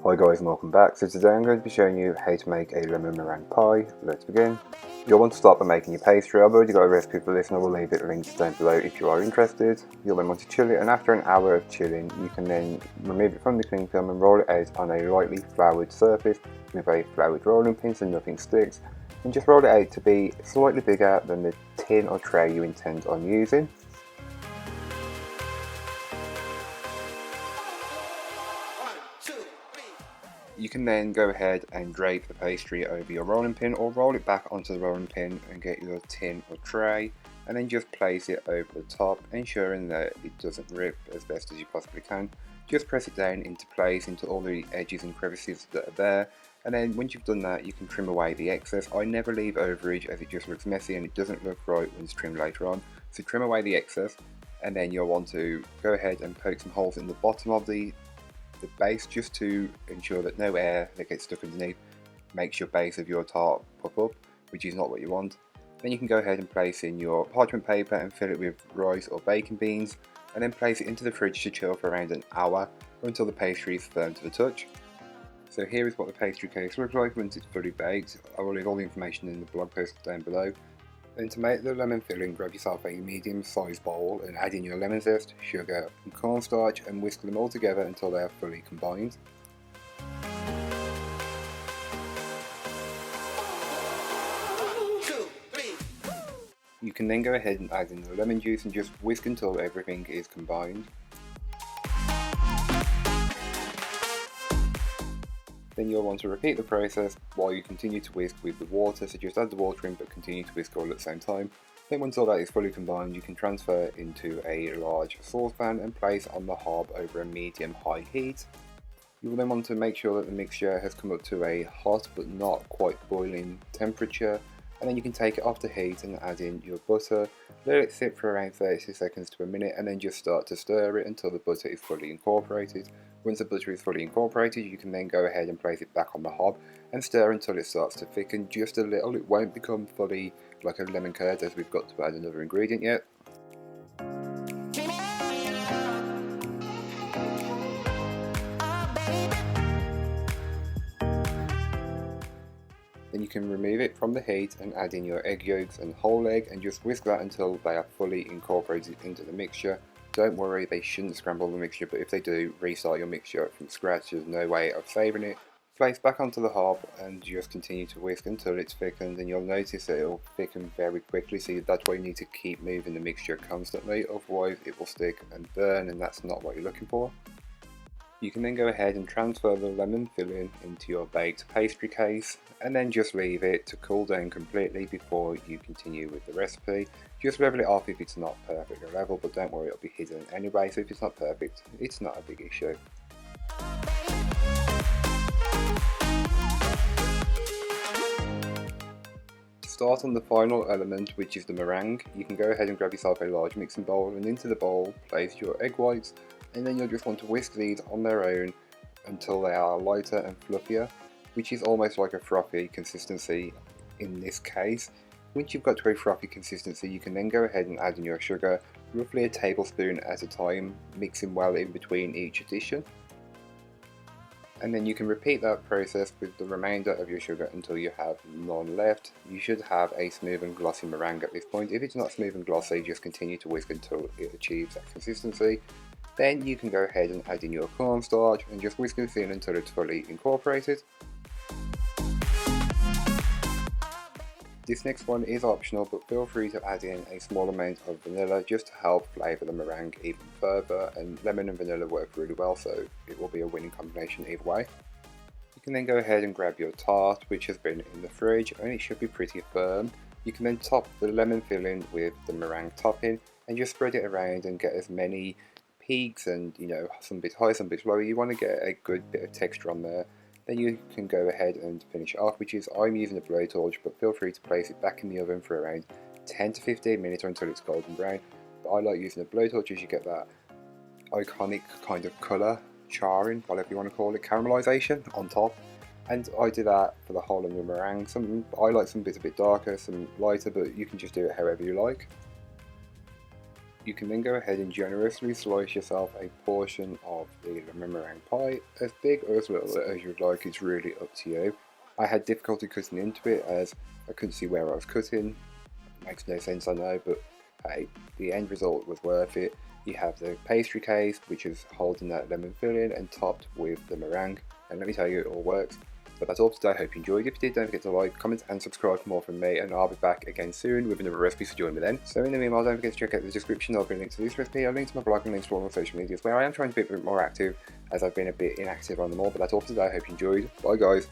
Hi guys and welcome back. So today I'm going to be showing you how to make a lemon meringue pie. Let's begin. You'll want to start by making your pastry. I've already got a recipe for this and I will leave it linked down below if you are interested. You'll then want to chill it, and after an hour of chilling you can then remove it from the cling film and roll it out on a lightly floured surface with a floured rolling pin so nothing sticks, and just roll it out to be slightly bigger than the tin or tray you intend on using. You can then go ahead and drape the pastry over your rolling pin or roll it back onto the rolling pin and get your tin or tray, and then just place it over the top, ensuring that it doesn't rip as best as you possibly can. Just press it down into place into all the edges and crevices that are there, and then once you've done that you can trim away the excess. I never leave overage as it just looks messy and it doesn't look right when it's trimmed later on. So trim away the excess, and then you'll want to go ahead and poke some holes in the bottom of the base just to ensure that no air that gets stuck underneath makes your base of your tart pop up, which is not what you want. Then you can go ahead and place in your parchment paper and fill it with rice or baking beans, and then place it into the fridge to chill for around an hour or until the pastry is firm to the touch. So here is what the pastry case looks like once it's fully baked. I will leave all the information in the blog post down below. Then to make the lemon filling, grab yourself a medium sized bowl and add in your lemon zest, sugar and cornstarch and whisk them all together until they are fully combined. You can then go ahead and add in the lemon juice and just whisk until everything is combined. Then you'll want to repeat the process while you continue to whisk with the water, so just add the water in but continue to whisk all at the same time. Then once all that is fully combined you can transfer into a large saucepan and place on the hob over a medium-high heat. You will then want to make sure that the mixture has come up to a hot but not quite boiling temperature, and then you can take it off the heat and add in your butter. Let it sit for around 30 seconds to a minute and then just start to stir it until the butter is fully incorporated. Once the butter is fully incorporated you can then go ahead and place it back on the hob and stir until it starts to thicken just a little. It won't become fully like a lemon curd as we've got to add another ingredient yet. Then you can remove it from the heat and add in your egg yolks and whole egg and just whisk that until they are fully incorporated into the mixture. Don't worry, they shouldn't scramble the mixture, but if they do, restart your mixture from scratch. There's no way of savouring it. Place back onto the hob and just continue to whisk until it's thickened, and you'll notice that it will thicken very quickly, so that's why you need to keep moving the mixture constantly, otherwise it will stick and burn and that's not what you're looking for. You can then go ahead and transfer the lemon filling into your baked pastry case and then just leave it to cool down completely before you continue with the recipe. Just level it off if it's not perfect level, but don't worry, it'll be hidden anyway, so if it's not perfect, it's not a big issue. To start on the final element, which is the meringue, you can go ahead and grab yourself a large mixing bowl, and into the bowl place your egg whites, and then you'll just want to whisk these on their own until they are lighter and fluffier, which is almost like a frothy consistency in this case. Once you've got to a frothy consistency you can then go ahead and add in your sugar, roughly a tablespoon at a time, mixing well in between each addition. And then you can repeat that process with the remainder of your sugar until you have none left. You should have a smooth and glossy meringue at this point. If it's not smooth and glossy, just continue to whisk until it achieves that consistency. Then you can go ahead and add in your cornstarch and just whisk it in until it's fully incorporated. This next one is optional, but feel free to add in a small amount of vanilla just to help flavour the meringue even further, and lemon and vanilla work really well, so it will be a winning combination either way. You can then go ahead and grab your tart, which has been in the fridge and it should be pretty firm. You can then top the lemon filling with the meringue topping and just spread it around and get as many peaks and some bits high, some bits low. You want to get a good bit of texture on there. Then you can go ahead and finish it off, which is I'm using a blowtorch, but feel free to place it back in the oven for around 10 to 15 minutes or until it's golden brown. But I like using a blowtorch as you get that iconic kind of colour, charring, whatever you want to call it, caramelisation on top. And I do that for the whole of the meringue. I like some bits a bit darker, some lighter, but you can just do it however you like. You can then go ahead and generously slice yourself a portion of the meringue pie, as big or as little as you'd like. It's really up to you. I had difficulty cutting into it as I couldn't see where I was cutting. Makes no sense, I know, but hey, the end result was worth it. You have the pastry case, which is holding that lemon filling and topped with the meringue, and let me tell you, it all works. But that's all for today. I hope you enjoyed. If you did, don't forget to like, comment and subscribe for more from me, and I'll be back again soon with another recipe, so join me then. So in the meanwhile, don't forget to check out the description. I'll be linked to this recipe, I'll link to my blog and links to all my social medias where I am trying to be a bit more active, as I've been a bit inactive on them all. But that's all for today. I hope you enjoyed. Bye guys.